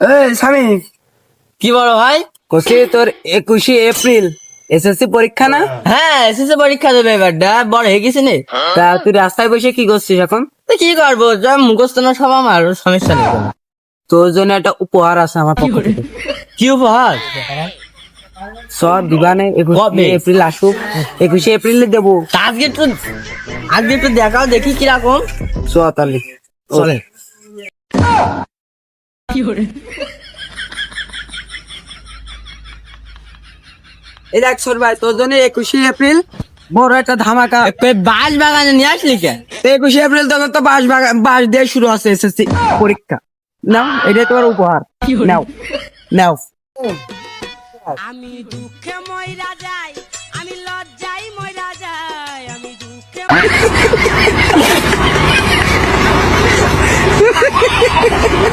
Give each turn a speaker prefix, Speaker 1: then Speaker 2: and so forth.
Speaker 1: এই স্বামী,
Speaker 2: কি বড় ভাই?
Speaker 1: কষে তোর 21শে এপ্রিল এসএসসি পরীক্ষা না?
Speaker 2: হ্যাঁ, এসএসসি পরীক্ষা দেবে এবার, বড় হয়ে গেছি নে।
Speaker 1: তা তুই রাস্তায় বসে কি করছিস এখন?
Speaker 2: তো কি করবো, যা মুখস্থ না সব আমার, সমস্যা নেই কোনো।
Speaker 1: তোর জন্য একটা উপহার আছে আমার পক্ষ থেকে।
Speaker 2: কি উপহার?
Speaker 1: সব দিবানে
Speaker 2: কবে?
Speaker 1: 21শে এপ্রিল আসুক, 21শে এপ্রিলে দেবো।
Speaker 2: তা আজকে একটু দেখাও দেখি কিরকম।
Speaker 1: চুয়াতালি
Speaker 2: চলে।
Speaker 1: এই দেখ সর ভাই, তোর জন্য 21শে এপ্রিল বড় একটা ধামাকা।
Speaker 2: বাঁশ বাগানে নিয়ে আসলি কে?
Speaker 1: 21শে এপ্রিল তখন তো বাস দিয়ে শুরু আছে এসএসসি পরীক্ষা। নাও, এটাই তোমার উপহার। নাও নাও।
Speaker 3: আমি দুঃখে মইরা যাই, আমি লজ্জায় মইরা যাই, আমি দুঃখে